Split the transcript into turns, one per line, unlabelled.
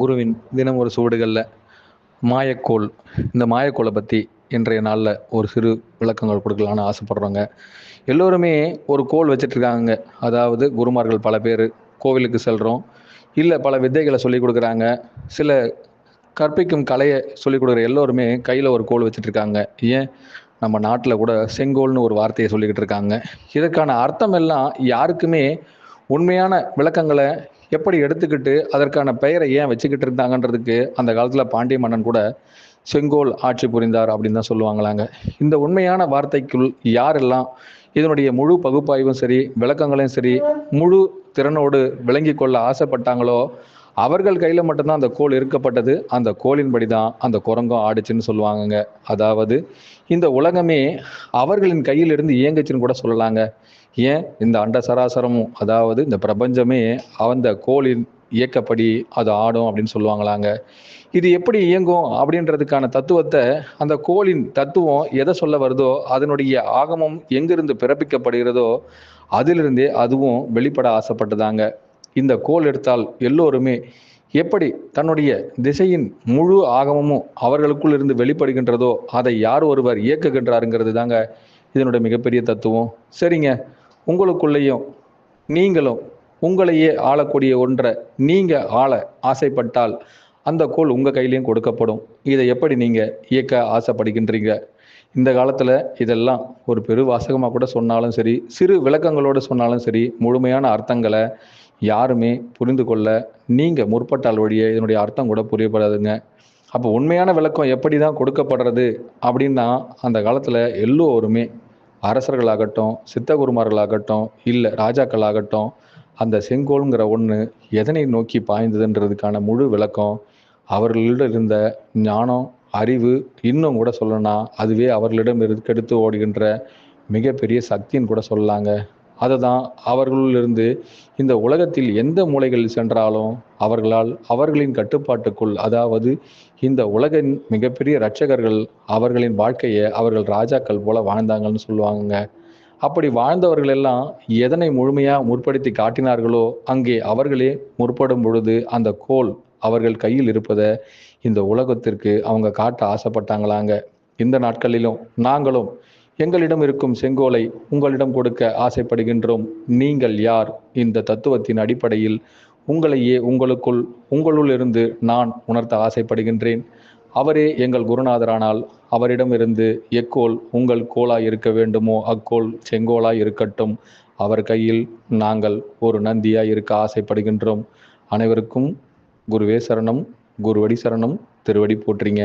குருவின் தினம் ஒரு சுவடுகளில் மாயக்கோள், இந்த மாயக்கோளை பற்றி இன்றைய நாளில் ஒரு சிறு விளக்கங்கள் கொடுக்கலான்னு ஆசைப்படுறோங்க. எல்லோருமே ஒரு கோல் வச்சிட்ருக்காங்க. அதாவது குருமார்கள் பல பேர் கோவிலுக்கு செல்கிறோம், இல்லை பல வித்தைகளை சொல்லிக் கொடுக்குறாங்க. சில கற்பிக்கும் கலையை சொல்லிக் கொடுக்குற எல்லோருமே கையில் ஒரு கோல் வச்சிட்ருக்காங்க. ஏன் நம்ம நாட்டில் கூட செங்கோல்னு ஒரு வார்த்தையை சொல்லிக்கிட்டு இருக்காங்க. இதற்கான அர்த்தம் எல்லாம் யாருக்குமே உண்மையான விளக்கங்களை எப்படி எடுத்துக்கிட்டு அதற்கான பெயரை ஏன் வச்சுக்கிட்டு இருந்தாங்கன்றதுக்கு அந்த காலத்தில் பாண்டிய மன்னன் கூட செங்கோல் ஆட்சி புரிந்தார் அப்படின்னு தான் சொல்லுவாங்களாங்க. இந்த உண்மையான வார்த்தைக்குள் யாரெல்லாம் இதனுடைய முழு பகுப்பாய்வும் சரி, விளக்கங்களையும் சரி, முழு திறனோடு விளங்கி கொள்ள ஆசைப்பட்டாங்களோ அவர்கள் கையில் மட்டும்தான் அந்த கோல் இருக்கப்பட்டது. அந்த கோலின்படி தான் அந்த குரங்கம் ஆடுச்சுன்னு சொல்லுவாங்கங்க. அதாவது இந்த உலகமே அவர்களின் கையில் இருந்து இயங்குச்சுன்னு கூட சொல்லலாங்க. ஏன் இந்த அண்ட சராசரமும், அதாவது இந்த பிரபஞ்சமே அந்த கோலின் இயக்கப்படி அது ஆடும் அப்படின்னு சொல்லுவாங்களாங்க. இது எப்படி இயங்கும் அப்படின்றதுக்கான தத்துவத்தை, அந்த கோளின் தத்துவம் எதை சொல்ல வருதோ, அதனுடைய ஆகமம் எங்கிருந்து பிறப்பிக்கப்படுகிறதோ அதிலிருந்தே அதுவும் வெளிப்பட ஆசைப்பட்டதாங்க. இந்த கோல் எடுத்தால் எல்லோருமே எப்படி தன்னுடைய திசையின் முழு ஆகமமும் அவர்களுக்குள் இருந்து வெளிப்படுகின்றதோ அதை யார் ஒருவர் இயக்குகின்றாருங்கிறது தாங்க இதனுடைய மிகப்பெரிய தத்துவம். சரிங்க, உங்களுக்குள்ளேயும் நீங்களும் உங்களையே ஆளக்கூடிய ஒன்றை நீங்கள் ஆள ஆசைப்பட்டால் அந்த கோல் உங்கள் கையிலையும் கொடுக்கப்படும். இதை எப்படி நீங்கள் இயக்க ஆசைப்படுகின்றீங்க? இந்த காலத்தில் இதெல்லாம் ஒரு பெரு வாசகமாக கூட சொன்னாலும் சரி, சிறு விளக்கங்களோடு சொன்னாலும் சரி, முழுமையான அர்த்தங்களை யாருமே புரிந்து கொள்ள நீங்கள் முற்பட்டால் வழியே இதனுடைய அர்த்தம் கூட புரியப்படாதுங்க. அப்போ உண்மையான விளக்கம் எப்படி தான் கொடுக்கப்படுறது அப்படின்னா, அந்த காலத்தில் எல்லோருமே அரசர்களாகட்டும், சித்தகுருமார்களாகட்டும், இல்லை ராஜாக்களாகட்டும், அந்த செங்கோல்ங்கிற ஒன்று எதனை நோக்கி பாய்ந்ததுன்றதுக்கான முழு விளக்கம் அவர்களிடம் இருந்த ஞானம், அறிவு, இன்னும் கூட சொல்லணும்னா அதுவே அவர்களிடம் எடுத்து ஓடுகின்ற மிகப்பெரிய சக்தின்னு கூட சொல்லலாங்க. அதை தான் அவர்களிலிருந்து இந்த உலகத்தில் எந்த மூலைகளில் சென்றாலும் அவர்களால் அவர்களின் கட்டுப்பாட்டுக்குள், அதாவது இந்த உலகின் மிகப்பெரிய இரட்சகர்கள் அவர்களின் வாழ்க்கையை அவர்கள் ராஜாக்கள் போல வாழ்ந்தாங்கன்னு சொல்லுவாங்க. அப்படி வாழ்ந்தவர்கள் எல்லாம் எதனை முழுமையாக முற்படுத்தி காட்டினார்களோ அங்கே அவர்களே முற்படும் பொழுது அந்த கோல் அவர்கள் கையில் இருப்பதை இந்த உலகத்திற்கு அவங்க காட்ட ஆசைப்பட்டாங்களாங்க. இந்த நாட்களிலும் நாங்களும் எங்களிடம் இருக்கும் செங்கோலை உங்களிடம் கொடுக்க ஆசைப்படுகின்றோம். நீங்கள் யார்? இந்த தத்துவத்தின் அடிப்படையில் உங்களையே உங்களுள் இருந்து நான் உணர்த்த ஆசைப்படுகின்றேன். அவரே எங்கள் குருநாதரானால் அவரிடமிருந்து எக்கோல் உங்கள் கோலாய் இருக்க வேண்டுமோ அக்கோல் செங்கோலாய் இருக்கட்டும். அவர் கையில் நாங்கள் ஒரு நந்தியாய் இருக்க ஆசைப்படுகின்றோம். அனைவருக்கும் குருவே சரணம், குருவடி சரணம், திருவடி போற்றிங்க.